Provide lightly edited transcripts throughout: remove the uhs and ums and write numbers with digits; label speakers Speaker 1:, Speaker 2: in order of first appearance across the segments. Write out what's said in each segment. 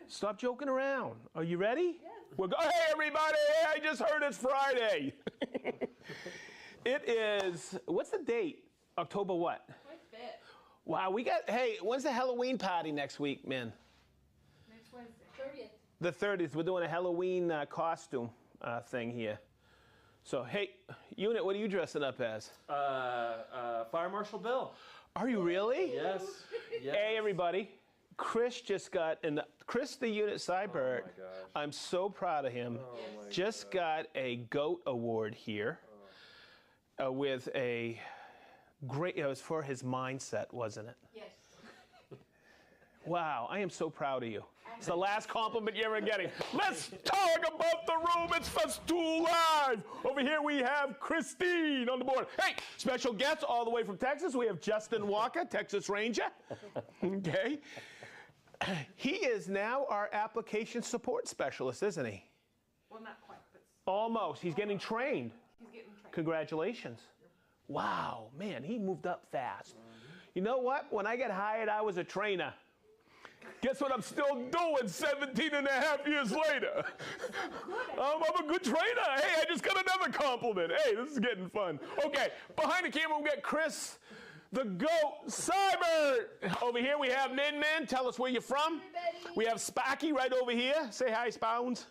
Speaker 1: Stop joking around. Are you ready?
Speaker 2: Yes.
Speaker 1: Hey, everybody. I just heard it's Friday. It is, what's the date? October what?
Speaker 2: 25th.
Speaker 1: Wow, hey, when's the Halloween party next week, man?
Speaker 2: Next Wednesday. 30th.
Speaker 1: The 30th. We're doing a Halloween costume thing here. So, hey, Unit, what are you dressing up as?
Speaker 3: Fire Marshal Bill.
Speaker 1: Are you really?
Speaker 3: Yes. Yes.
Speaker 1: Hey, everybody. Chris just got, Chris the Unit Cybert,
Speaker 3: Oh my gosh.
Speaker 1: I'm so proud of him, just got a GOAT award here with a great, it was for his mindset, wasn't it?
Speaker 2: Yes.
Speaker 1: Wow, I am so proud of you. It's the last compliment you're ever getting. Let's talk about the room. It's Festool Live. Over here we have Christine on the board. Hey, special guest all the way from Texas. We have Justin Walker, Texas Ranger. Okay. He is now our application support specialist, isn't he?
Speaker 2: Well, not quite, but
Speaker 1: Almost. He's getting trained.
Speaker 2: he's getting trained.
Speaker 1: Congratulations. Wow, man, he moved up fast. You know what? When I got hired, I was a trainer. Guess what I'm still doing 17 and a half years later? I'm a good trainer. Hey, I just got another compliment. Hey, this is getting fun. Okay, behind the camera we got Chris, the GOAT Cybert. Over here we have Min. Tell us where you're from.
Speaker 2: Everybody.
Speaker 1: We have Sparky right over here. Say hi, Spounds.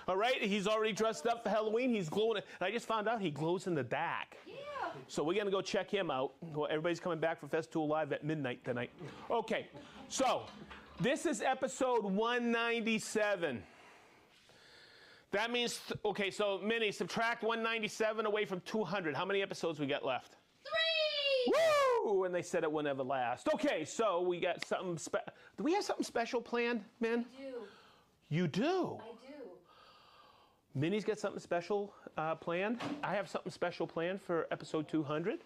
Speaker 1: All right, he's already dressed up for Halloween. He's glowing. And I just found out he glows in the dark.
Speaker 2: Yeah.
Speaker 1: So we're going to go check him out. Well, everybody's coming back for Festool Live at midnight tonight. Okay, so this is episode 197. That means, okay, so Minnie, subtract 197 away from 200. How many episodes we got left?
Speaker 2: 3!
Speaker 1: Woo! And they said it would never last. Okay, so we got something do we have something special planned, Min?
Speaker 2: I do.
Speaker 1: You do?
Speaker 2: I do.
Speaker 1: Minnie's got something special planned. I have something special planned for episode 200,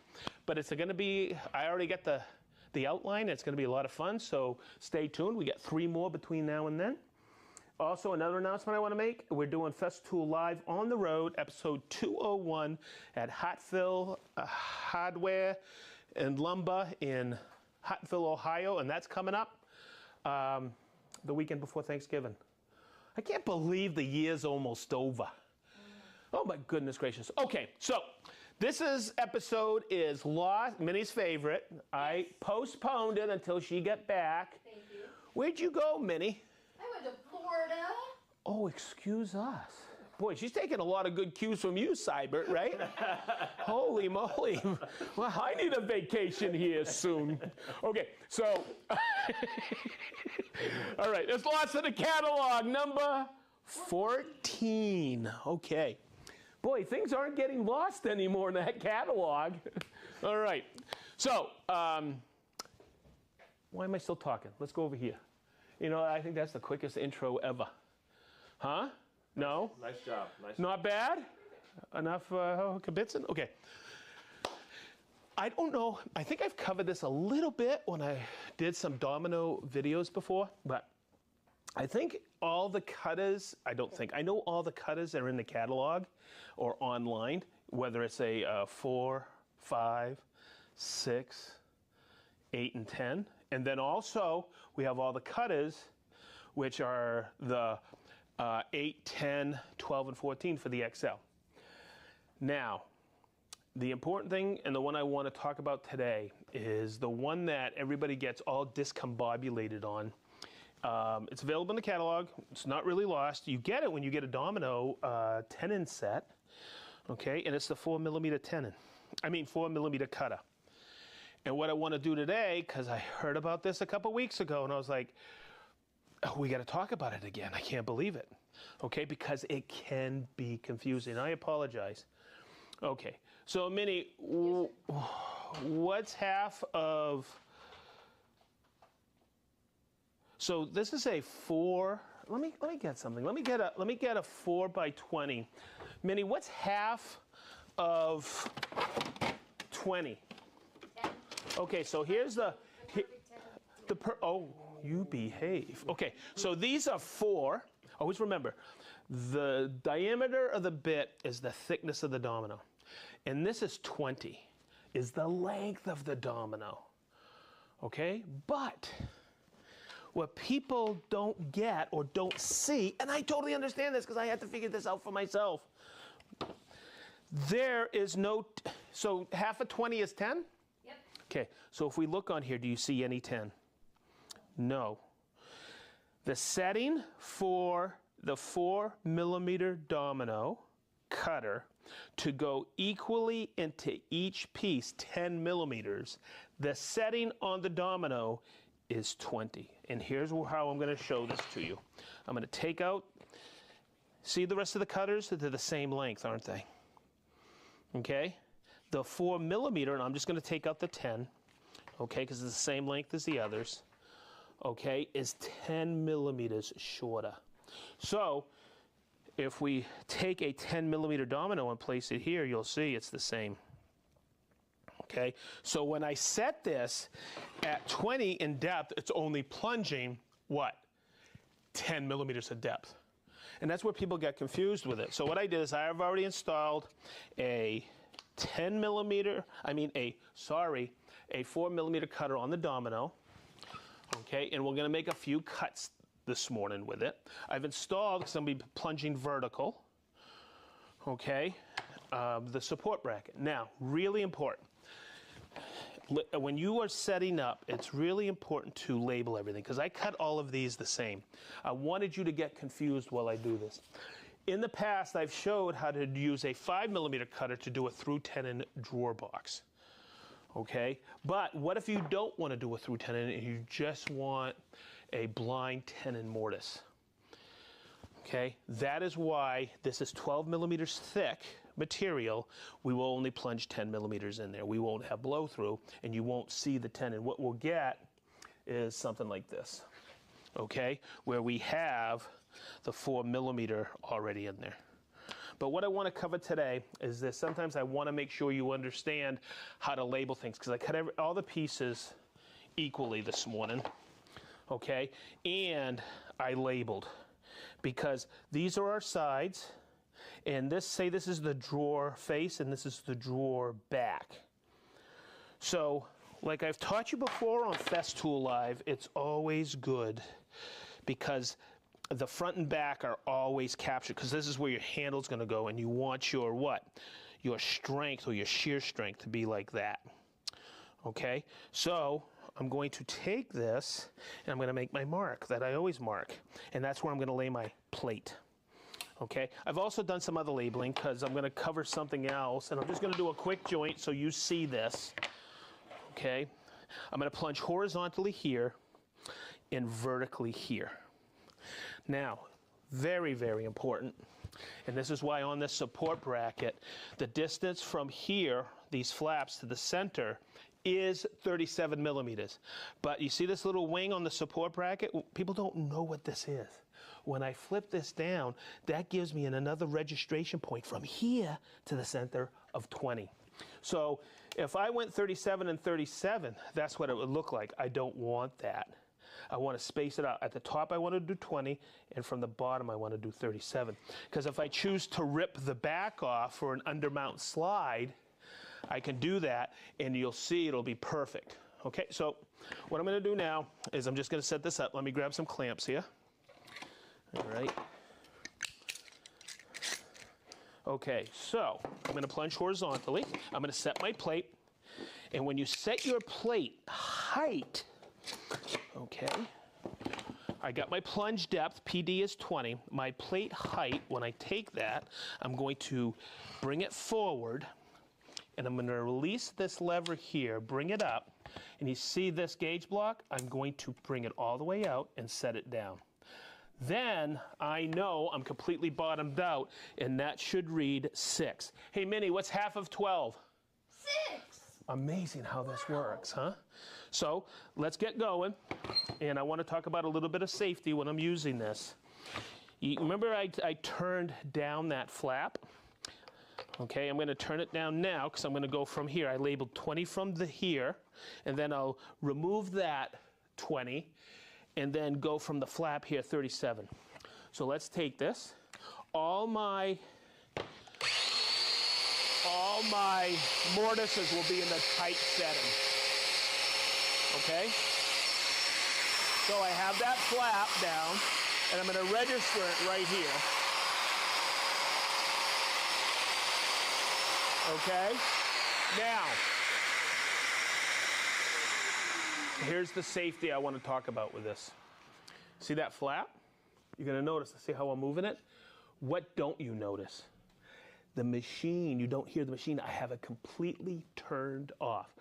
Speaker 1: but it's going to be, I already got the outline. It's going to be a lot of fun, so stay tuned. We got 3 more between now and then. Also, another announcement I want to make. We're doing Festool Live on the road, episode 201 at Hotville Hardware and Lumber in Hotville, Ohio, and that's coming up the weekend before Thanksgiving. I can't believe the year's almost over. Oh my goodness gracious. Okay, so this episode is Lost, Minnie's favorite. I postponed it until she got back.
Speaker 2: Thank you.
Speaker 1: Where'd you go, Minnie?
Speaker 2: I went to Florida.
Speaker 1: Oh, excuse us. Boy, she's taking a lot of good cues from you, Cybert, right? Holy moly. Well, I need a vacation here soon. Okay, so, all right, there's lots in the catalog. Number 14. Okay. Boy, things aren't getting lost anymore in that catalog. All right. So, why am I still talking? Let's go over here. You know, I think that's the quickest intro ever. Huh? No?
Speaker 3: Nice job. Nice.
Speaker 1: Not bad? Enough kibitzing? Okay. I don't know. I think I've covered this a little bit when I did some Domino videos before, but I think all the cutters, I know all the cutters are in the catalog or online, whether it's a 4, 5, 6, 8, and 10. And then also, we have all the cutters, which are the 8, 10, 12, and 14 for the XL. Now, the important thing and the one I want to talk about today is the one that everybody gets all discombobulated on. It's available in the catalog. It's not really lost. You get it when you get a Domino tenon set, okay? And it's the 4mm tenon. 4mm cutter. And what I want to do today, because I heard about this a couple weeks ago, and I was like, oh, we got to talk about it again. I can't believe it. Okay, because it can be confusing. I apologize. Okay, so Minnie, what's half of... So this is a 4. Let me get something. Let me get a 4x20. Minnie, what's half of 20?
Speaker 2: 10.
Speaker 1: Okay, so here's oh, you behave. Okay, so these are 4. Always remember, the diameter of the bit is the thickness of the domino. And this is 20, is the length of the domino. Okay, but what people don't get or don't see, and I totally understand this because I had to figure this out for myself. There is no, so half of 20 is 10?
Speaker 2: Yep.
Speaker 1: Okay, so if we look on here, do you see any 10? No. The setting for the 4mm Domino cutter to go equally into each piece, 10 millimeters, the setting on the Domino is 20. And here's how I'm going to show this to you. I'm going to take out, see the rest of the cutters? They're the same length, aren't they? Okay? The 4mm, and I'm just going to take out the 10, okay, because it's the same length as the others, okay, is 10 millimeters shorter. So, if we take a 10mm Domino and place it here, you'll see it's the same. Okay, so when I set this at 20 in depth, it's only plunging, what? 10 millimeters of depth. And that's where people get confused with it. So what I did is I've already installed a 4mm cutter on the Domino. Okay, and we're gonna make a few cuts this morning with it. I've installed, because I'm going to be plunging vertical, okay, the support bracket. Now, really important, when you are setting up, it's really important to label everything, because I cut all of these the same. I wanted you to get confused while I do this. In the past, I've showed how to use a 5mm cutter to do a through tenon drawer box. Okay, but what if you don't want to do a through tenon and you just want a blind tenon mortise? Okay, that is why this is 12 millimeters thick material. We will only plunge 10 millimeters in there. We won't have blow through, and you won't see the tenon. What we'll get is something like this, okay, where we have the 4mm already in there. But what I want to cover today is this. Sometimes I want to make sure you understand how to label things, because I cut all the pieces equally this morning, okay? And I labeled, because these are our sides, and say this is the drawer face, and this is the drawer back. So, like I've taught you before on Festool Live, it's always good, because the front and back are always captured, because this is where your handle's going to go, and you want your what? Your strength or your shear strength to be like that. Okay? So I'm going to take this and I'm going to make my mark that I always mark, and that's where I'm going to lay my plate. Okay? I've also done some other labeling because I'm going to cover something else, and I'm just going to do a quick joint so you see this. Okay? I'm going to plunge horizontally here and vertically here. Now, very, very important, and this is why on this support bracket, the distance from here, these flaps to the center, is 37 millimeters. But you see this little wing on the support bracket? People don't know what this is. When I flip this down, that gives me another registration point from here to the center of 20. So if I went 37 and 37, that's what it would look like. I don't want that. I want to space it out. At the top, I want to do 20, and from the bottom, I want to do 37. Because if I choose to rip the back off for an undermount slide, I can do that, and you'll see it'll be perfect. Okay, so what I'm going to do now is I'm just going to set this up. Let me grab some clamps here. All right. Okay, so I'm going to plunge horizontally. I'm going to set my plate, and when you set your plate height, okay, I got my plunge depth, PD is 20. My plate height, when I take that, I'm going to bring it forward, and I'm going to release this lever here, bring it up, and you see this gauge block? I'm going to bring it all the way out and set it down. Then I know I'm completely bottomed out, and that should read 6. Hey, Minnie, what's half of 12?
Speaker 2: 6.
Speaker 1: Amazing how this works, huh? So let's get going, and I want to talk about a little bit of safety when I'm using this. You remember I turned down that flap? Okay, I'm going to turn it down now because I'm going to go from here. I labeled 20 from here, and then I'll remove that 20, and then go from the flap here, 37. So let's take this. All my mortises will be in the tight setting. Okay? So I have that flap down, and I'm going to register it right here. Okay? Now, here's the safety I want to talk about with this. See that flap? You're going to notice, see how I'm moving it? What don't you notice? The machine, you don't hear the machine. I have it completely turned off.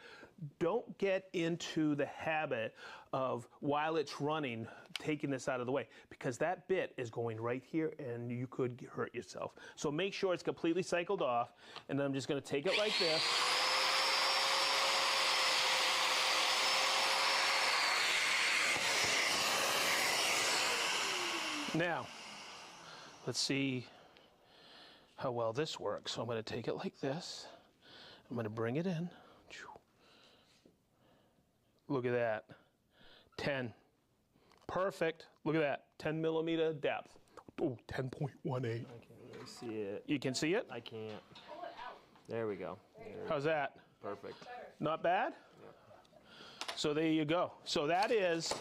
Speaker 1: Don't get into the habit of, while it's running, taking this out of the way, because that bit is going right here and you could hurt yourself. So make sure it's completely cycled off, and then I'm just going to take it like this. Now, let's see how well this works. So I'm going to take it like this. I'm going to bring it in. Look at that. 10. Perfect. Look at that. 10 millimeter depth. Oh, 10.18.
Speaker 3: I can't really see it.
Speaker 1: You can see it?
Speaker 3: I can't.
Speaker 2: Pull it out.
Speaker 3: There we go.
Speaker 1: How's that?
Speaker 3: Perfect.
Speaker 1: Not bad? So there you go. So that is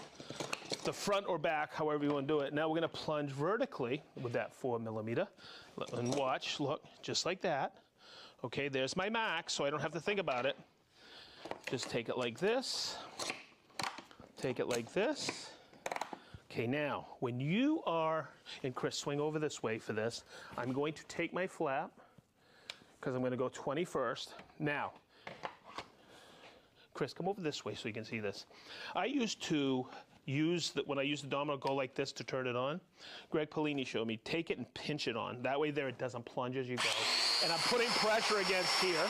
Speaker 1: the front or back, however you want to do it. Now we're going to plunge vertically with that 4 millimeter. And watch, look, just like that. Okay, there's my max, so I don't have to think about it. Just take it like this. Take it like this. Okay, now, when you are, and Chris, swing over this way for this. I'm going to take my flap, because I'm going to go 21st. Now, Chris, come over this way so you can see this. I used to when I use the Domino, go like this to turn it on. Greg Polini showed me, take it and pinch it on. That way there it doesn't plunge as you go. And I'm putting pressure against here.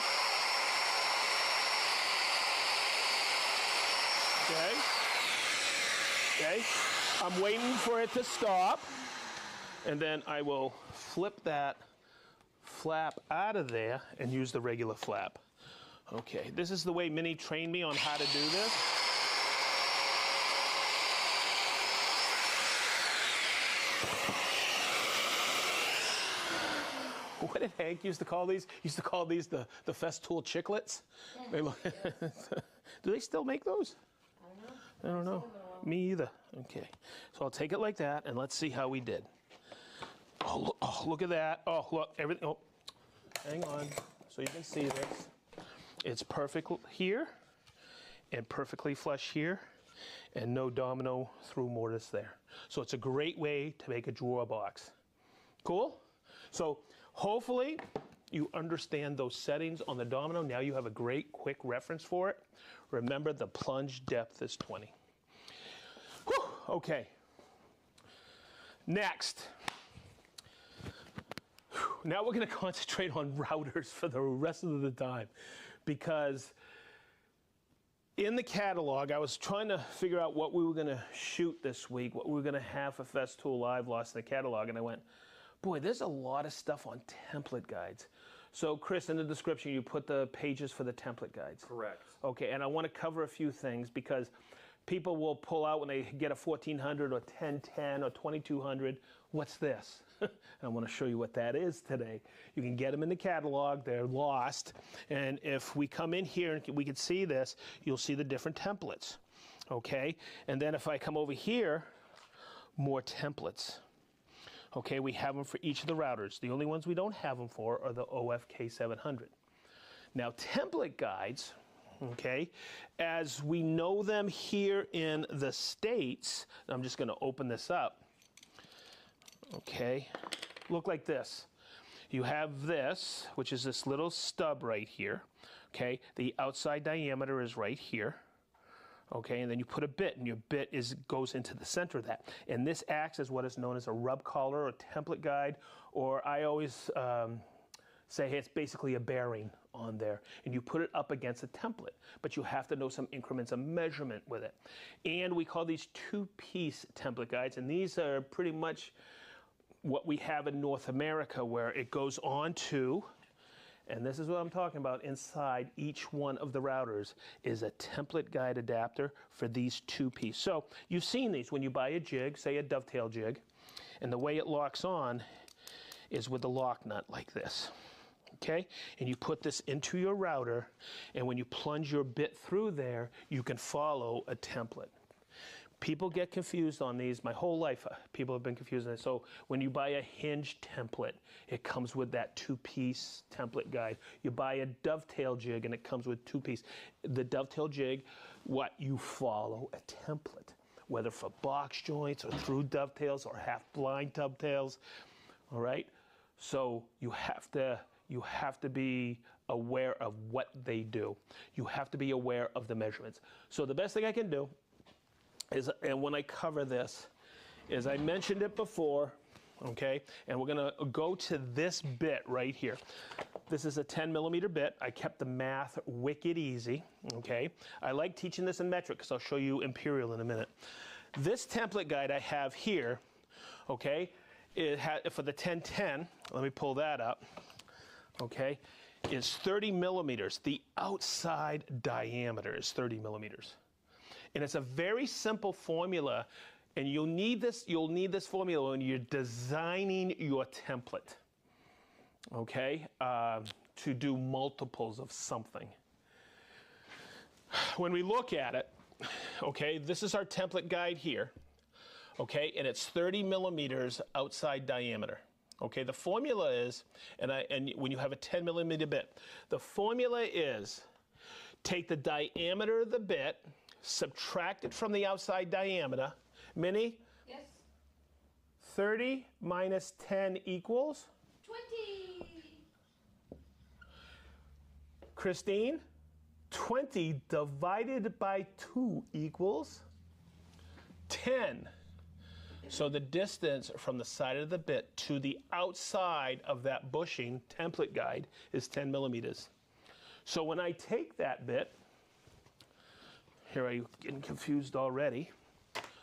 Speaker 1: Okay. Okay. I'm waiting for it to stop. And then I will flip that flap out of there and use the regular flap. Okay. This is the way Minnie trained me on how to do this. What did Hank used to call these? He used to call these the Festool chiclets. They look, do they still make those? I don't know. Me either. Okay. So I'll take it like that, and let's see how we did. Oh, look at that. Oh, look. Everything. Oh, hang on. So you can see this. It's perfect here, and perfectly flush here, and no domino through mortise there. So it's a great way to make a drawer box. Cool? So hopefully you understand those settings on the Domino. Now you have a great quick reference for it. Remember, the plunge depth is 20. Whew, okay. Next. Now we're going to concentrate on routers for the rest of the time, because in the catalog, I was trying to figure out what we were going to shoot this week, what we were going to have for Festool Live Lost in the catalog, and I went, boy, there's a lot of stuff on template guides. So, Chris, in the description, you put the pages for the template guides.
Speaker 3: Correct.
Speaker 1: Okay, and I want to cover a few things, because people will pull out when they get a 1400 or 1010 or 2200. What's this? And I want to show you what that is today. You can get them in the catalog. They're lost. And if we come in here and we can see this, you'll see the different templates. Okay, and then if I come over here, more templates. Okay, we have them for each of the routers. The only ones we don't have them for are the OFK 700. Now, template guides, okay, as we know them here in the States, I'm just going to open this up. Okay, look like this. You have this, which is this little stub right here. Okay, the outside diameter is right here. Okay, and then you put a bit, and your bit goes into the center of that. And this acts as what is known as a rub collar or template guide, or I always say, hey, it's basically a bearing on there. And you put it up against a template, but you have to know some increments of measurement with it. And we call these two-piece template guides, and these are pretty much what we have in North America, where it goes on to, and this is what I'm talking about, inside each one of the routers is a template guide adapter for these two-piece. So you've seen these when you buy a jig, say a dovetail jig, and the way it locks on is with the lock nut like this. Okay, and you put this into your router, and when you plunge your bit through there, you can follow a template. People get confused on these. My whole life, people have been confused on this. So when you buy a hinge template, it comes with that 2-piece template guide. You buy a dovetail jig, and it comes with 2-piece. The dovetail jig, what you follow a template, whether for box joints or through dovetails or half-blind dovetails. All right. So you have to be aware of what they do. You have to be aware of the measurements. So the best thing I can do is, and when I cover this, is I mentioned it before, okay? And we're gonna go to this bit right here. This is a 10mm bit. I kept the math wicked easy, okay? I like teaching this in metric because I'll show you imperial in a minute. This template guide I have here, okay, it for the 1010, let me pull that up, okay, is 30mm. The outside diameter is 30mm. And it's a very simple formula, and you'll need this formula when you're designing your template, okay, to do multiples of something. When we look at it, okay, this is our template guide here, okay, and it's 30mm outside diameter. Okay, the formula is, and when you have a 10mm bit, the formula is take the diameter of the bit, subtract it from the outside diameter. Minnie?
Speaker 2: Yes.
Speaker 1: 30 minus 10 equals?
Speaker 2: 20.
Speaker 1: Christine? 20 divided by 2 equals 10. So the distance from the side of the bit to the outside of that bushing template guide is 10mm. So when I take that bit, here I'm getting confused already,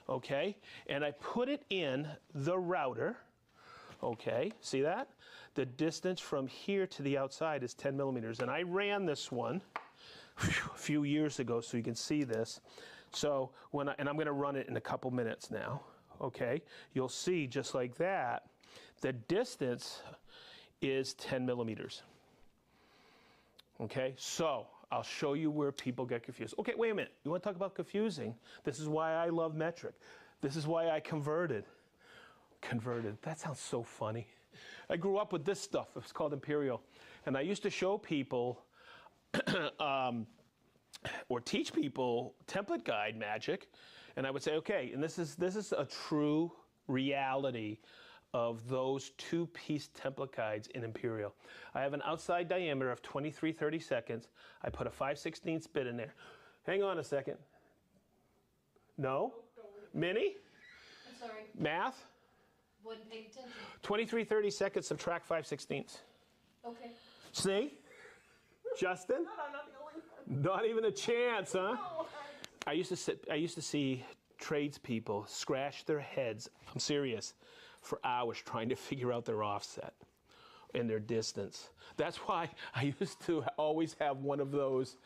Speaker 1: okay, and I put it in the router, okay, see that? The distance from here to the outside is 10mm, and I ran this one a few years ago so you can see this. So and I'm going to run it in a couple minutes now. Okay, you'll see just like that, the distance is 10mm. Okay, so I'll show you where people get confused. Okay, wait a minute. You want to talk about confusing? This is why I love metric. This is why I converted. Converted. That sounds so funny. I grew up with this stuff. It's called imperial. And I used to show people or teach people template guide magic. And I would say, okay, and this is a true reality of those 2-piece template guides in imperial. I have an outside diameter of 23/32. I put a 5/16 bit in there. Hang on a second. No? Minnie?
Speaker 2: I'm sorry.
Speaker 1: Math?
Speaker 2: Wasn't paying attention.
Speaker 1: 23/32 subtract 5/16.
Speaker 2: Okay.
Speaker 1: See? Justin?
Speaker 4: No, I'm not the only one.
Speaker 1: Not even a chance, huh?
Speaker 4: No.
Speaker 1: I used to see tradespeople scratch their heads, I'm serious, for hours trying to figure out their offset and their distance. That's why I used to always have one of those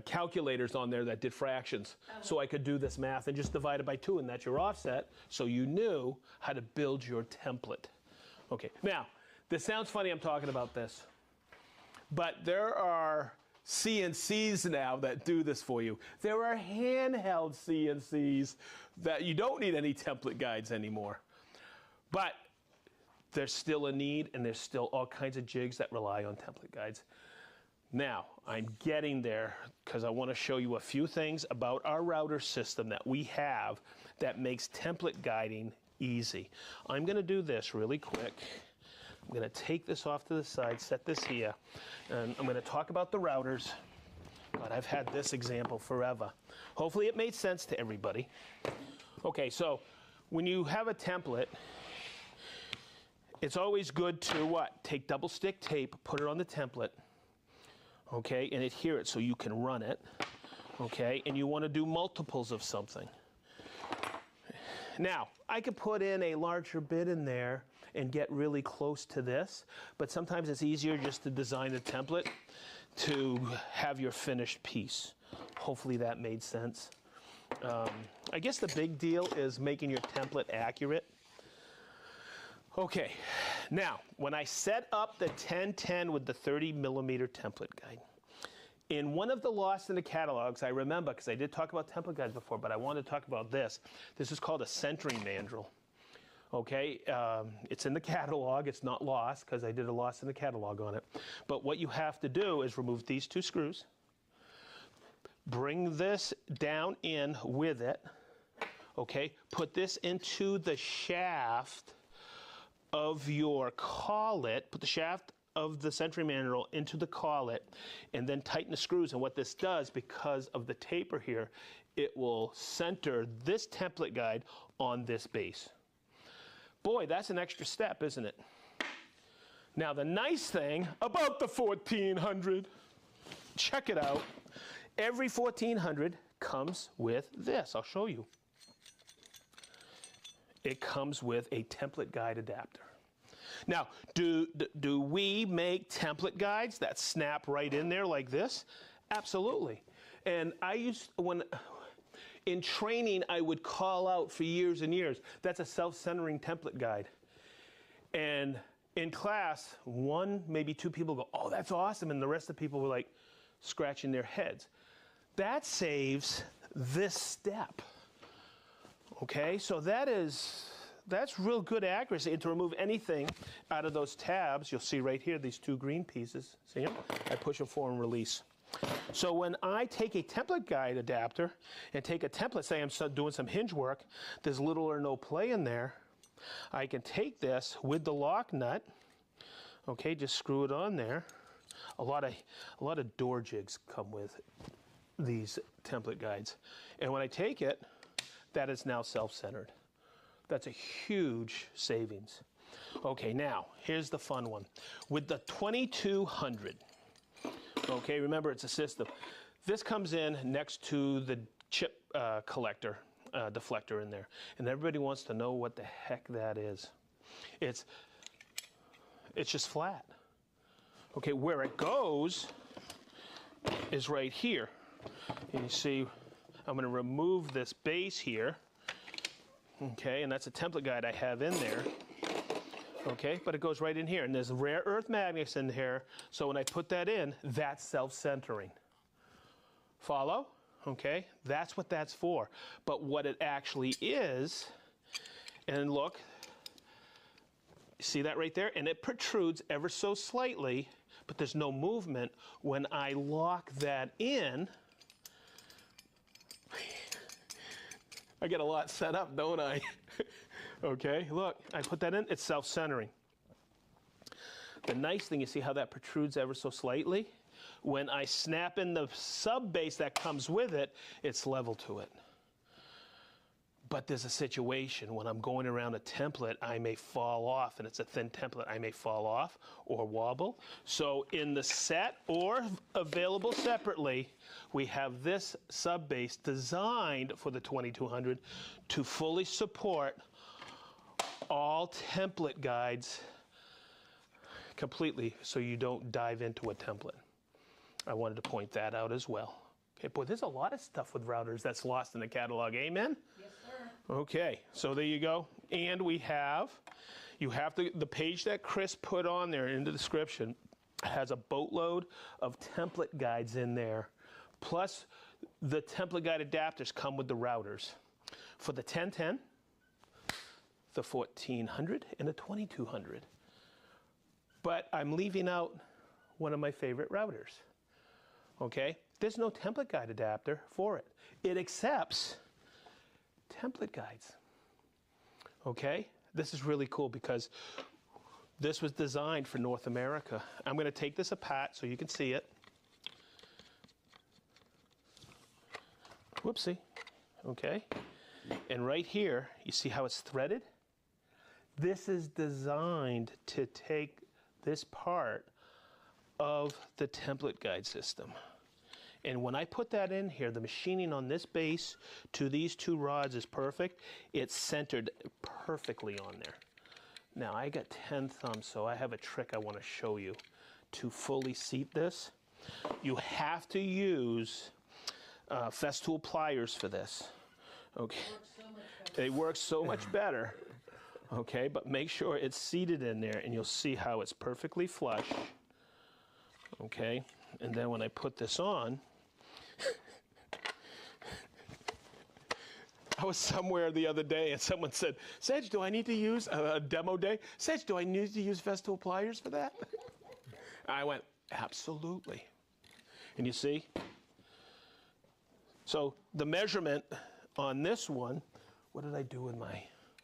Speaker 1: calculators on there that did fractions, so I could do this math and just divide it by 2, and that's your offset, so you knew how to build your template. Okay, now, this sounds funny I'm talking about this, but there are CNCs now that do this for you. There are handheld CNCs that you don't need any template guides anymore. But there's still a need, and there's still all kinds of jigs that rely on template guides. Now, I'm getting there because I want to show you a few things about our router system that we have that makes template guiding easy. I'm going to do this really quick. I'm going to take this off to the side, set this here, and I'm going to talk about the routers. God, I've had this example forever. Hopefully it made sense to everybody. Okay, so when you have a template, it's always good to what? Take double stick tape, put it on the template, okay, and adhere it so you can run it, okay, and you want to do multiples of something. Now, I could put in a larger bit in there and get really close to this, but sometimes it's easier just to design a template to have your finished piece. Hopefully that made sense. I guess the big deal is making your template accurate. Okay, now, when I set up the 1010 with the 30mm template guide, In one of the Lost in the Catalogs, I remember, because I did talk about template guides before, but I wanted to talk about this. This is called a centering mandrel. Okay, it's in the catalog. It's not lost, because I did a Lost in the Catalog on it. But what you have to do is remove these two screws, bring this down in with it, okay, put this into the shaft of your collet, put the shaft of the centering mandrel into the collet, and then tighten the screws. And what this does, because of the taper here, it will center this template guide on this base. Boy, that's an extra step, isn't it? Now, the nice thing about the 1400, check it out. Every 1400 comes with this. I'll show you. It comes with a template guide adapter. Now, do we make template guides that snap right in there like this? Absolutely. And in training, I would call out for years and years, that's a self-centering template guide. And in class, one, maybe two people go, oh, that's awesome. And the rest of the people were like scratching their heads. That saves this step. Okay, so that's real good accuracy. And to remove anything out of those tabs, you'll see right here, these two green pieces. See them? I push them forward and release. So when I take a template guide adapter and take a template, say I'm doing some hinge work, there's little or no play in there, I can take this with the lock nut, okay, just screw it on there. A lot of door jigs come with these template guides. And when I take it, that is now self-centered. That's a huge savings. Okay, now, here's the fun one. With the 2200, okay, remember it's a system. This comes in next to the chip collector, deflector in there. And everybody wants to know what the heck that is. It's just flat. Okay, where it goes is right here. And you see, I'm going to remove this base here. Okay, and that's a template guide I have in there. Okay, but it goes right in here. And there's rare earth magnets in here. So when I put that in, that's self-centering. Follow? Okay, that's what that's for. But what it actually is, and look, see that right there? And it protrudes ever so slightly, but there's no movement. When I lock that in, I get a lot set up, don't I? Okay, look, I put that in, it's self-centering. The nice thing, you see how that protrudes ever so slightly? When I snap in the sub base that comes with it, it's level to it. But there's a situation when I'm going around a template, I may fall off, and it's a thin template, I may fall off or wobble. So in the set or available separately, we have this sub base designed for the 2200 to fully support all template guides completely, so you don't dive into a template. I wanted to point that out as well. Okay, boy, there's a lot of stuff with routers that's lost in the catalog. Amen?
Speaker 2: Yes, sir.
Speaker 1: Okay, so there you go. And you have the page that Chris put on there in the description has a boatload of template guides in there. Plus, the template guide adapters come with the routers for the 1010, the 1400, and the 2200. But I'm leaving out one of my favorite routers. Okay? There's no template guide adapter for it. It accepts template guides. Okay? This is really cool because this was designed for North America. I'm going to take this apart so you can see it. Whoopsie. Okay? And right here, you see how it's threaded? This is designed to take this part of the template guide system. And when I put that in here, the machining on this base to these two rods is perfect. It's centered perfectly on there. Now, I got 10 thumbs, so I have a trick I want to show you to fully seat this. You have to use Festool pliers for this. Okay. It works so much better. Okay, but make sure it's seated in there, and you'll see how it's perfectly flush. Okay. And then when I put this on, I was somewhere the other day and someone said, Sedge, do I need to use a demo day? Sedge, do I need to use Festool pliers for that? I went, absolutely. And you see? So the measurement on this one, what did I do with my,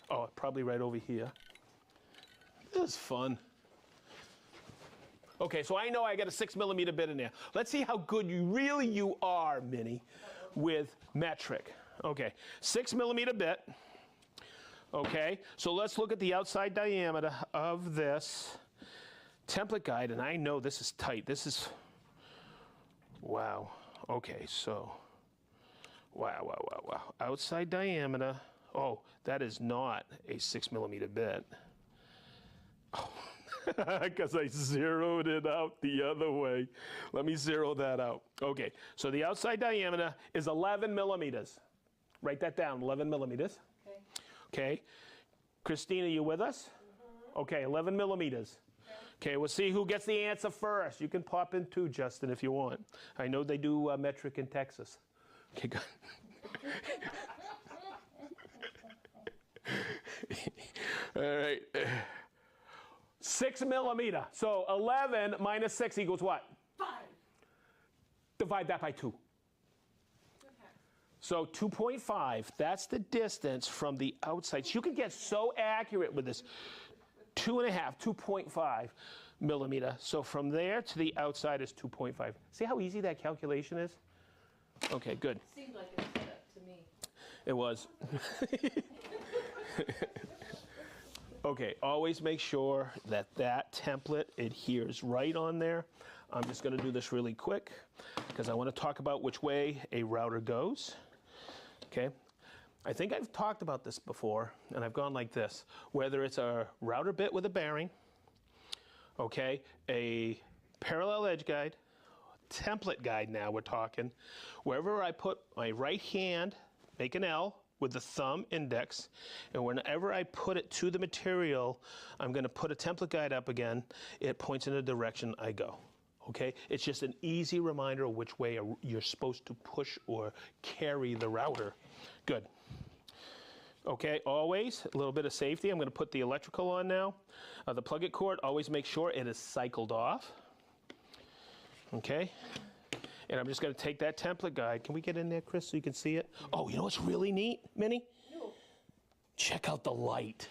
Speaker 1: oh, probably right over here. This is fun. Okay, so I know I got a 6mm bit in there. Let's see how good you are, Minnie, with metric. Okay, 6mm bit. Okay, so let's look at the outside diameter of this template guide, and I know this is tight. This is, wow. Okay, so, wow. Outside diameter. Oh, that is not a 6mm bit. Oh, because I zeroed it out the other way. Let me zero that out. Okay, so the outside diameter is 11mm. Write that down, 11mm.
Speaker 2: Okay.
Speaker 1: Okay. Christina, you with us? Mm-hmm. Okay, 11mm. Okay, we'll see who gets the answer first. You can pop in too, Justin, if you want. I know they do metric in Texas. Okay, good. All right. 6mm. So 11 minus 6 equals what?
Speaker 2: 5.
Speaker 1: Divide that by 2. So 2.5, that's the distance from the outside. So you can get so accurate with this. 2.5, 2.5 millimeter. So from there to the outside is 2.5. See how easy that calculation is? Okay, good.
Speaker 2: Seemed like it was set up to me.
Speaker 1: It was. Okay, always make sure that that template adheres right on there. I'm just going to do this really quick because I want to talk about which way a router goes. Okay, I think I've talked about this before, and I've gone like this. Whether it's a router bit with a bearing, okay, a parallel edge guide, template guide now we're talking, wherever I put my right hand, make an L with the thumb index, and whenever I put it to the material, I'm going to put a template guide up again, it points in the direction I go. Okay, it's just an easy reminder of which way you're supposed to push or carry the router. Good. Okay, always a little bit of safety. I'm going to put the electrical on now. The plug-it cord, always make sure it is cycled off. Okay, and I'm just going to take that template guide. Can we get in there, Chris, so you can see it? Oh, you know what's really neat, Minnie?
Speaker 2: No.
Speaker 1: Check out the light.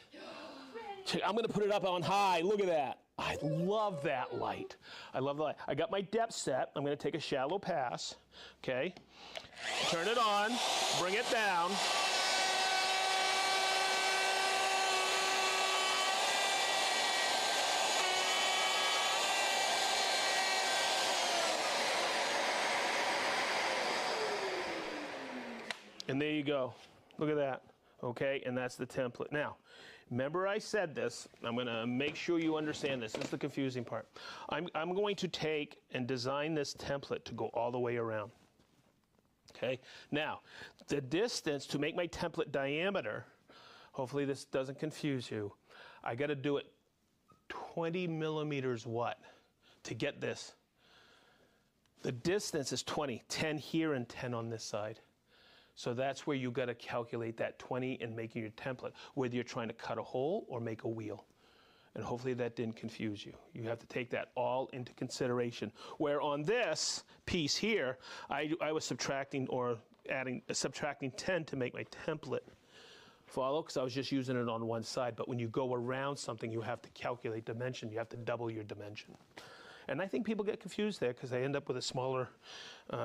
Speaker 1: I'm going to put it up on high. Look at that. I love that light. I love the light. I got my depth set. I'm going to take a shallow pass. Okay. Turn it on. Bring it down. And there you go. Look at that. Okay, and that's the template. Now, remember I said this. I'm going to make sure you understand this. This is the confusing part. I'm going to take and design this template to go all the way around. Okay, now, the distance to make my template diameter, hopefully this doesn't confuse you, I got to do it 20 millimeters what to get this. The distance is 20, 10 here and 10 on this side. So that's where you got to calculate that 20 in making your template, whether you're trying to cut a hole or make a wheel. And hopefully that didn't confuse you. You have to take that all into consideration. Where on this piece here, I was subtracting 10 to make my template follow, because I was just using it on one side. But when you go around something, you have to calculate dimension. You have to double your dimension. And I think people get confused there because they end up with a smaller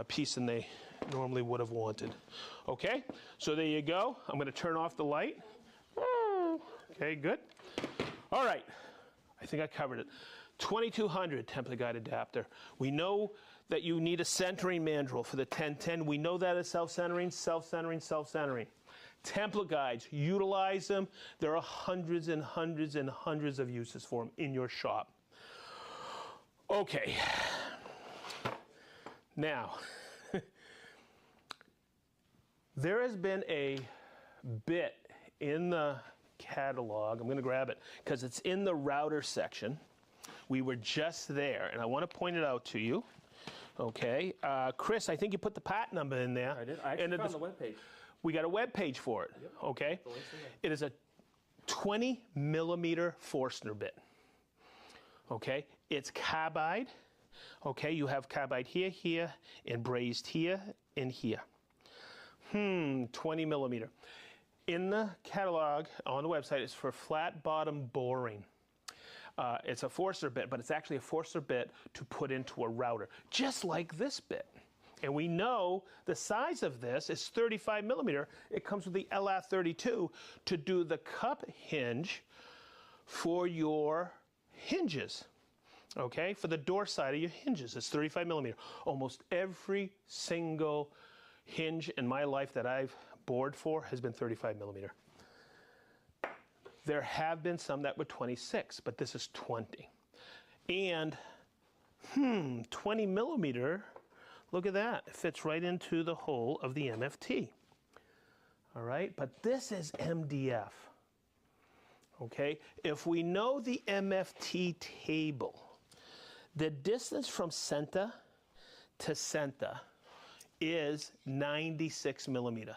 Speaker 1: piece than they normally would have wanted. Okay, so there you go. I'm going to turn off the light. Okay, good. All right, I think I covered it. 2200 template guide adapter. We know that you need a centering mandrel for the 1010. We know that is self-centering, self-centering, self-centering. Template guides, utilize them. There are hundreds and hundreds and hundreds of uses for them in your shop. Okay, now, there has been a bit in the catalog. I'm going to grab it because it's in the router section. We were just there, and I want to point it out to you. Okay, Chris, I think you put the part number in there.
Speaker 3: I did. I actually found the webpage.
Speaker 1: We got a web page for it.
Speaker 3: Yep.
Speaker 1: Okay,
Speaker 3: The link's in there.
Speaker 1: it is a 20 millimeter Forstner bit. Okay, it's carbide. Okay, you have carbide here, here, and brazed here and here. 20 millimeter. In the catalog on the website, it's for flat bottom boring. It's a Forstner bit, but it's actually a Forstner bit to put into a router, just like this bit. And we know the size of this is 35 millimeter. It comes with the LR32 to do the cup hinge for your hinges. Okay, for the door side of your hinges, it's 35 millimeter. Almost every single hinge in my life that I've bored for has been 35 millimeter. There have been some that were 26, but this is 20. And 20 millimeter, look at that. It fits right into the hole of the MFT. All right, but this is MDF. Okay, if we know the MFT table, the distance from center to center is 96 millimeter.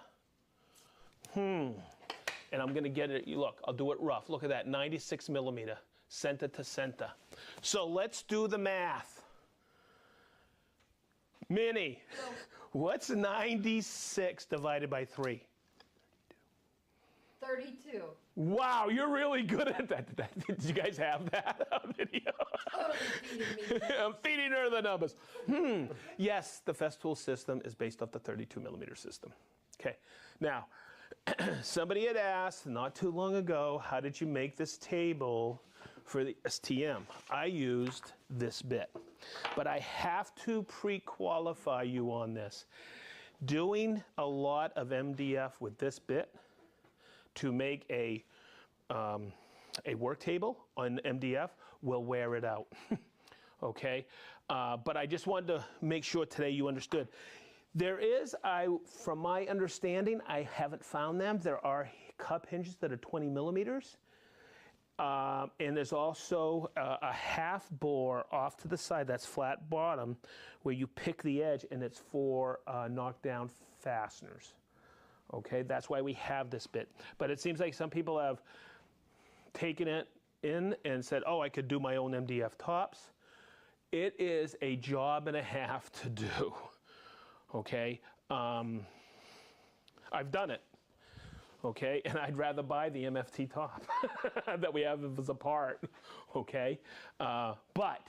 Speaker 1: And I'm going to get it. Look, I'll do it rough. Look at that, 96 millimeter, center to center. So let's do the math. Minnie, what's 96 divided by 3?
Speaker 2: 32.
Speaker 1: Wow, you're really good at that. Did you guys have that on video?
Speaker 2: Totally feeding me.
Speaker 1: I'm feeding her the numbers. Yes, the Festool system is based off the 32 millimeter system. Okay, now, somebody had asked not too long ago, how did you make this table for the STM? I used this bit, but I have to pre-qualify you on this. Doing a lot of MDF with this bit to make a work table on MDF will wear it out. Okay, but I just wanted to make sure today you understood. There is, from my understanding, I haven't found them. There are cup hinges that are 20 millimeters. And there's also a half bore off to the side that's flat bottom where you pick the edge, and it's for knockdown fasteners. Okay, that's why we have this bit. But it seems like some people have taken it in and said, oh, I could do my own MDF tops. It is a job and a half to do. Okay, I've done it. Okay, and I'd rather buy the MFT top that we have as a part. Okay, but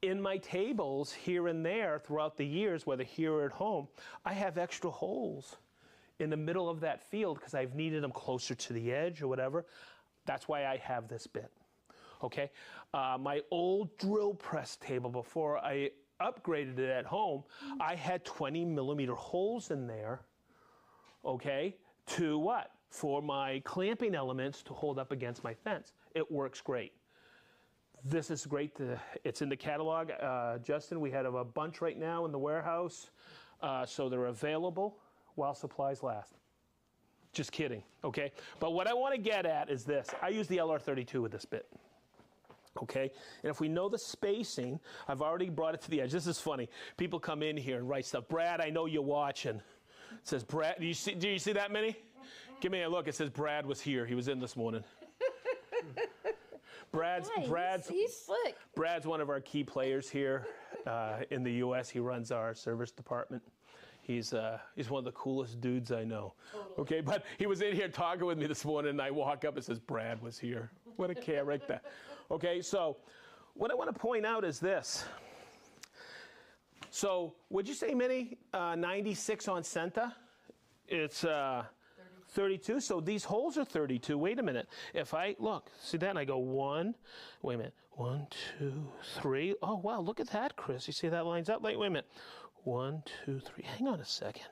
Speaker 1: in my tables here and there throughout the years, whether here or at home, I have extra holes in the middle of that field because I've needed them closer to the edge or whatever. That's why I have this bit. Okay, my old drill press table before I upgraded it at home, I had 20 millimeter holes in there, okay, to what? For my clamping elements to hold up against my fence. It works great. This is great. It's in the catalog. Justin, we have a bunch right now in the warehouse, so they're available while supplies last. Just kidding, okay? But what I want to get at is this. I use the LR32 with this bit. Okay, and if we know the spacing, I've already brought it to the edge. This is funny. People come in here and write stuff. Brad, I know you're watching. It says Brad. Do you see that, Minnie? Give me a look. It says Brad was here. He was in this morning.
Speaker 2: He's slick.
Speaker 1: Brad's one of our key players here in the U.S. He runs our service department. He's one of the coolest dudes I know. Totally. Okay, but he was in here talking with me this morning, and I walk up and says Brad was here. What a character. Okay, so what I want to point out is this. So would you say, Minnie, 96 on center? It's 32. So these holes are 32. Wait a minute. If I look, see that, and I go 1, wait a minute, 1, 2, 3. Oh, wow, look at that, Chris. You see that lines up? Wait a minute. 1, 2, 3. Hang on a second.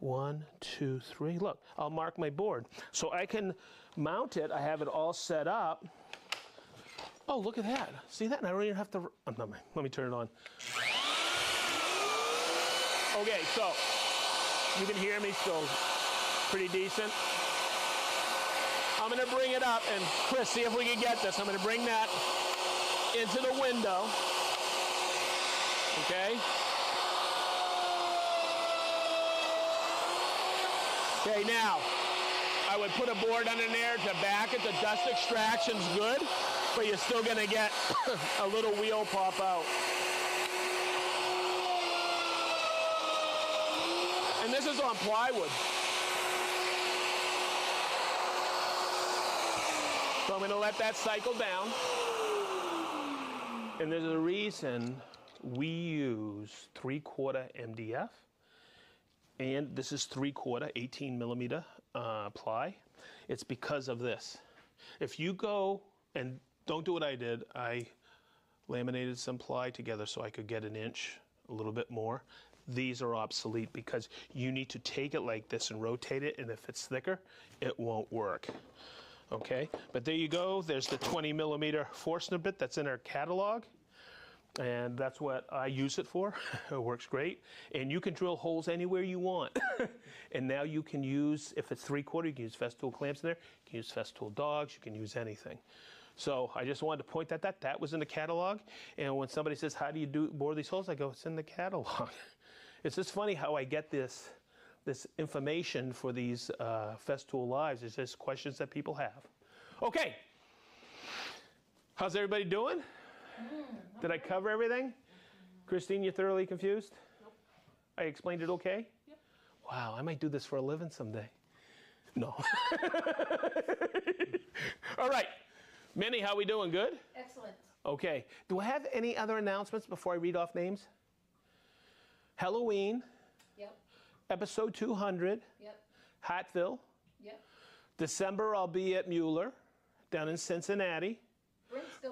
Speaker 1: 1, 2, 3. Look, I'll mark my board. So I can mount it. I have it all set up. Oh, look at that. See that? And I don't even have to, let me turn it on. Okay, so you can hear me still pretty decent. I'm going to bring it up, and Chris, see if we can get this. I'm going to bring that into the window. Okay? Okay, now, I would put a board under there to back it. The dust extraction's good, but you're still gonna get a little wheel pop out. And this is on plywood. So I'm gonna let that cycle down. And there's a reason we use 3/4 MDF. And this is 3/4, 18 millimeter ply. It's because of this. If you go, and don't do what I did, I laminated some ply together so I could get an inch, a little bit more. These are obsolete because you need to take it like this and rotate it, and if it's thicker, it won't work. Okay, but there you go. There's the 20 millimeter Forstner bit that's in our catalog. And that's what I use it for. It works great. And you can drill holes anywhere you want. And now you can use, if it's 3/4, you can use Festool clamps in there. You can use Festool dogs. You can use anything. So I just wanted to point at that. That was in the catalog. And when somebody says, how do you bore these holes? I go, it's in the catalog. It's just funny how I get this information for these Festool lives. It's just questions that people have. Okay. How's everybody doing? Did I cover everything? Christine, you thoroughly confused?
Speaker 2: Nope.
Speaker 1: I explained it okay?
Speaker 2: Yep.
Speaker 1: Wow, I might do this for a living someday. No. All right. Minnie, how we doing? Good?
Speaker 2: Excellent.
Speaker 1: Okay. Do I have any other announcements before I read off names? Halloween,
Speaker 2: Yep.
Speaker 1: episode 200,
Speaker 2: Yep.
Speaker 1: Hattville.
Speaker 2: Yep.
Speaker 1: December, I'll be at Mueller down in Cincinnati.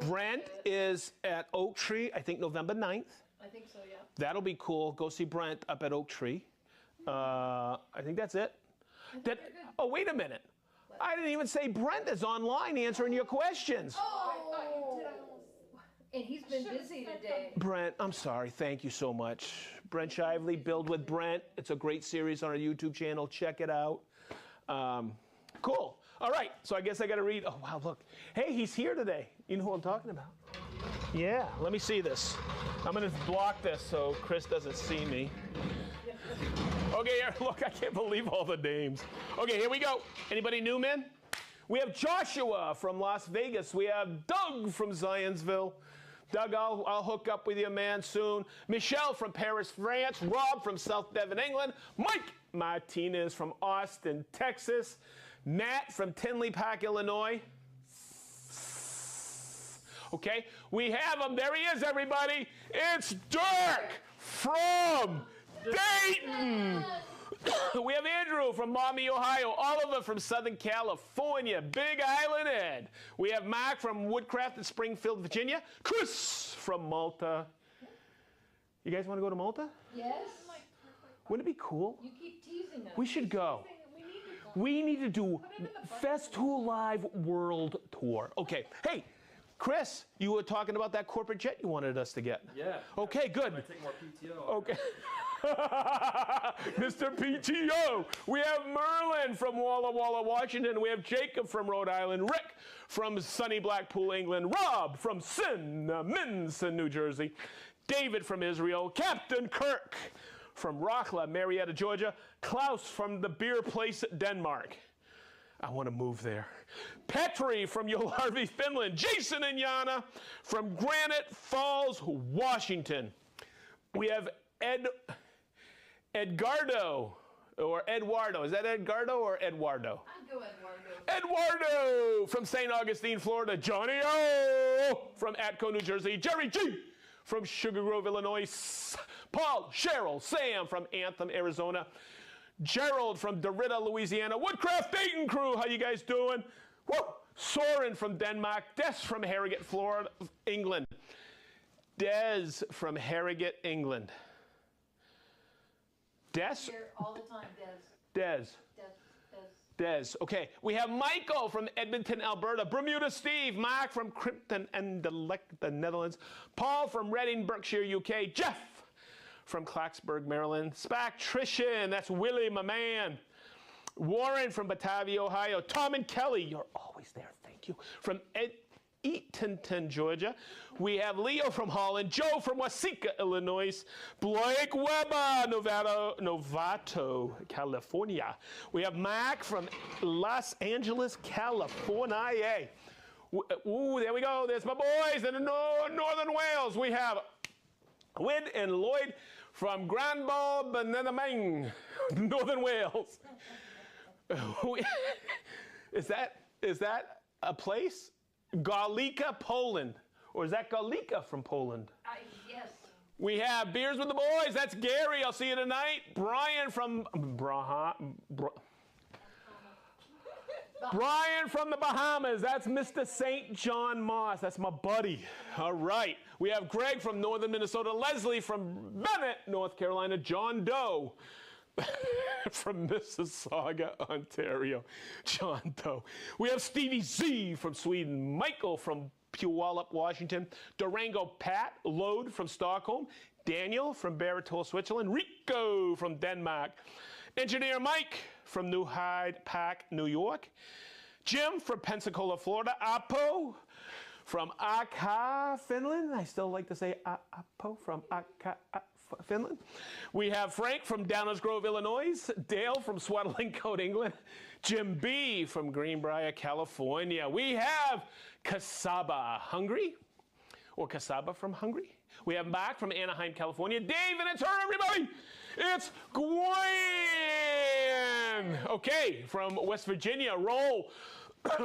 Speaker 1: Brent is at Oak Tree, I think November 9th.
Speaker 2: I think so, yeah.
Speaker 1: That'll be cool. Go see Brent up at Oak Tree. I think that's it. Oh, wait a minute. I didn't even say Brent is online answering your questions.
Speaker 2: Oh! And he's been busy today.
Speaker 1: Brent, I'm sorry. Thank you so much. Brent Shively, Build with Brent. It's a great series on our YouTube channel. Check it out. Cool. All right, so I guess I got to read. Oh, wow, look. Hey, he's here today. You know who I'm talking about? Yeah, let me see this. I'm going to block this so Chris doesn't see me. Okay, here, look, I can't believe all the names. Okay, here we go. Anybody new, men? We have Joshua from Las Vegas. We have Doug from Zionsville. Doug, I'll hook up with you, man, soon. Michelle from Paris, France. Rob from South Devon, England. Mike Martinez from Austin, Texas. Matt from Tinley Park, Illinois. Okay, we have him. There he is, everybody. It's Dirk from Dayton. We have Andrew from Maumee, Ohio. Oliver from Southern California. Big Island Ed. We have Mark from Woodcraft in Springfield, Virginia. Chris from Malta. You guys want to go to Malta?
Speaker 2: Yes.
Speaker 1: Wouldn't it be cool?
Speaker 2: You keep teasing us.
Speaker 1: We should go. We need to do Festool Live World Tour. Okay. Hey, Chris, you were talking about that corporate jet you wanted us to get.
Speaker 3: Yeah.
Speaker 1: Okay, good.
Speaker 3: I take more PTO.
Speaker 1: Okay. Mr. PTO. We have Merlin from Walla Walla, Washington. We have Jacob from Rhode Island. Rick from sunny Blackpool, England. Rob from Minson, New Jersey. David from Israel. Captain Kirk from Rockla, Marietta, Georgia. Klaus from the beer place, Denmark. I want to move there. Petri from Jolarvi, Finland. Jason and Yana from Granite Falls, Washington. We have Edgardo, or Eduardo. Is that Edgardo or Eduardo?
Speaker 2: I'd go Eduardo.
Speaker 1: Eduardo from St. Augustine, Florida. Johnny O from Atco, New Jersey. Jerry G from Sugar Grove, Illinois. Paul, Cheryl, Sam from Anthem, Arizona. Gerald from DeRidda, Louisiana. Woodcraft Dayton crew, how you guys doing? Woo! Soren from Denmark. Des from Harrogate, Florida, England. Des from Harrogate, England. Des?
Speaker 2: Here all the time, Des.
Speaker 1: Des. Okay. We have Michael from Edmonton, Alberta. Bermuda Steve. Mark from Crimpton and the Netherlands. Paul from Reading, Berkshire, UK. Jeff from Clarksburg, Maryland. Spactrician. That's Willie, my man. Warren from Batavia, Ohio. Tom and Kelly. You're always there. Thank you. From Eatonton, Georgia. We have Leo from Holland, Joe from Waseca, Illinois, Blake Weber, Novato, California. We have Mac from Los Angeles, California. Ooh, there we go. There's my boys in Northern Wales. We have Wid and Lloyd from Granville, Bananamang, Northern Wales. Is that a place? Galica, Poland. Or is that Galica from Poland?
Speaker 2: Yes.
Speaker 1: We have Beers with the Boys. That's Gary. I'll see you tonight. Brian from Brian from the Bahamas. That's Mr. St. John Moss. That's my buddy. All right. We have Greg from northern Minnesota. Leslie from Bennett, North Carolina. John Doe from Mississauga, Ontario. John Doe. We have Stevie Z from Sweden. Michael from Puyallup, Washington. Durango Pat Lode from Stockholm. Daniel from Baratol, Switzerland. Rico from Denmark. Engineer Mike from New Hyde Park, New York. Jim from Pensacola, Florida. Apo from Akka, Finland. I still like to say Apo from Akka, Finland. We have Frank from Downers Grove, Illinois. Dale from Swaddling Coat, England. Jim B from Greenbrier, California. We have Kasaba, Hungary, or Kasaba from Hungary. We have Mark from Anaheim, California. Dave, and it's her, everybody. It's Gwen. Okay, from West Virginia. Roll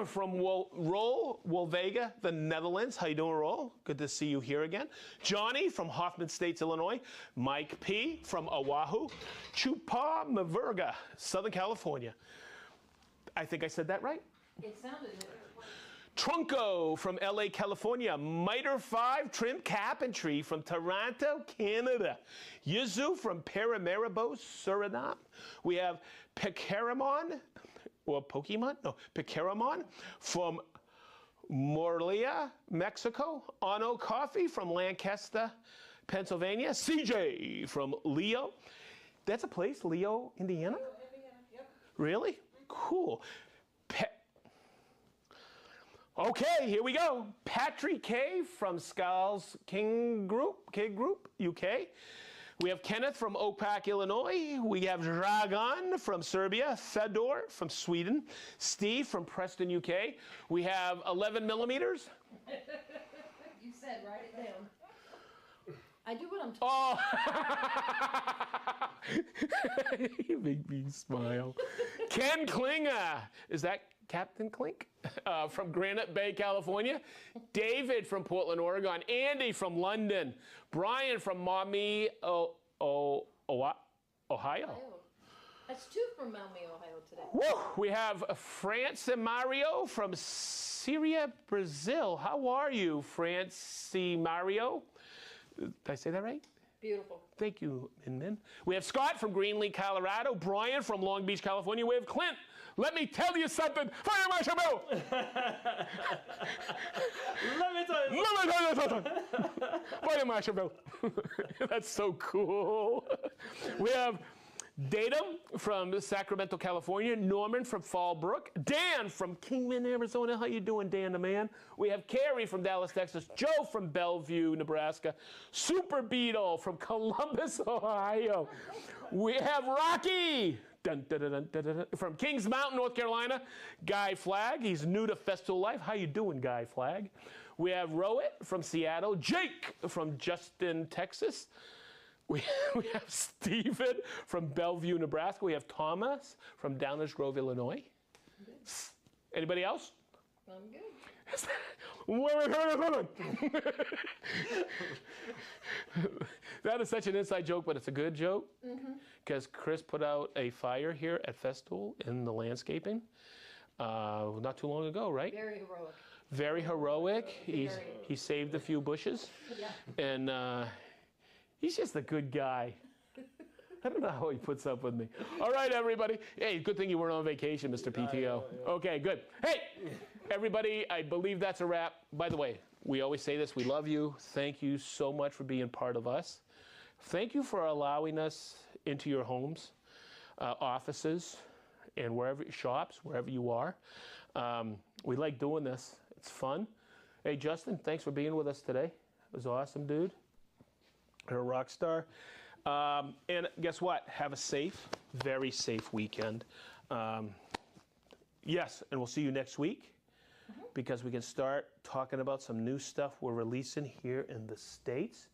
Speaker 1: from Wolvega, the Netherlands. How you doing, Roll? Good to see you here again. Johnny from Hoffman Estates, Illinois. Mike P from Oahu. Chupa Maverga, Southern California. I think I said that right.
Speaker 2: It sounded it.
Speaker 1: Trunco from LA, California. Miter 5 Trim Carpentry from Toronto, Canada. Yuzu from Paramaribo, Suriname. We have Picaramon, or Pokemon? No, Picaramon from Morelia, Mexico. Ono Coffee from Lancaster, Pennsylvania. CJ from Leo. That's a place, Leo, Indiana?
Speaker 2: Yep.
Speaker 1: Really? Cool. Okay, here we go. Patrick K from Skulls King Group, UK. We have Kenneth from Oak Park, Illinois. We have Dragan from Serbia. Fedor from Sweden. Steve from Preston, UK. We have 11 millimeters.
Speaker 2: You said write it down. I do what I'm told.
Speaker 1: Oh! You make me smile. Ken Klinger. Is that Captain Klink? From Granite Bay, California. David from Portland, Oregon. Andy from London. Brian from Maumee, Ohio.
Speaker 2: That's two from Maumee, Ohio today.
Speaker 1: Woo! We have France and Mario from Syria, Brazil. How are you, Francie Mario? Did I say that right?
Speaker 2: Beautiful.
Speaker 1: Thank you, Min. We have Scott from Greenlee, Colorado. Brian from Long Beach, California. We have Clint. Let me tell you something. Fire Marshal Bill!
Speaker 3: Let me tell you
Speaker 1: something. Fire Marshal Bill. That's so cool. We have Datum from Sacramento, California. Norman from Fallbrook. Dan from Kingman, Arizona. How you doing, Dan the man? We have Carrie from Dallas, Texas. Joe from Bellevue, Nebraska. Super Beetle from Columbus, Ohio. We have Rocky from Kings Mountain, North Carolina. Guy Flag. He's new to Festool life. How you doing, Guy Flag? We have Rowett from Seattle. Jake from Justin, Texas. We have Stephen from Bellevue, Nebraska. We have Thomas from Downers Grove, Illinois. Anybody else?
Speaker 2: I'm good.
Speaker 1: That is such an inside joke, but it's a good joke. Because Chris put out a fire here at Festool in the landscaping not too long ago, right?
Speaker 2: Very heroic.
Speaker 1: Very heroic. He saved a few bushes.
Speaker 2: Yeah.
Speaker 1: And he's just a good guy. I don't know how he puts up with me. All right, everybody. Hey, good thing you weren't on vacation, Mr. PTO. Yeah. Okay, good. Hey, everybody, I believe that's a wrap. By the way, we always say this. We love you. Thank you so much for being part of us. Thank you for allowing us into your homes, offices, and shops, wherever you are. We like doing this. It's fun. Hey, Justin, thanks for being with us today. It was awesome, dude. You're a rock star. And guess what? Have a safe, very safe weekend. Yes, and we'll see you next week because we can start talking about some new stuff we're releasing here in the States.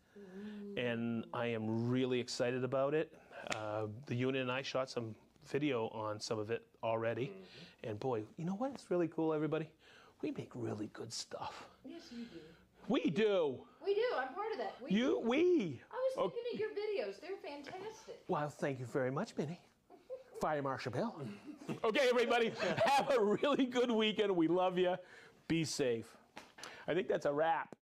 Speaker 1: And I am really excited about it. The unit and I shot some video on some of it already. And boy, you know what? It's really cool, everybody. We make really good stuff.
Speaker 2: Yes, you do.
Speaker 1: We do.
Speaker 2: We do. I'm part of that. We.
Speaker 1: We.
Speaker 2: I was looking at your videos. They're fantastic.
Speaker 1: Well, thank you very much, Minnie. Fire Marshal Bill. Okay, everybody, have a really good weekend. We love you. Be safe. I think that's a wrap.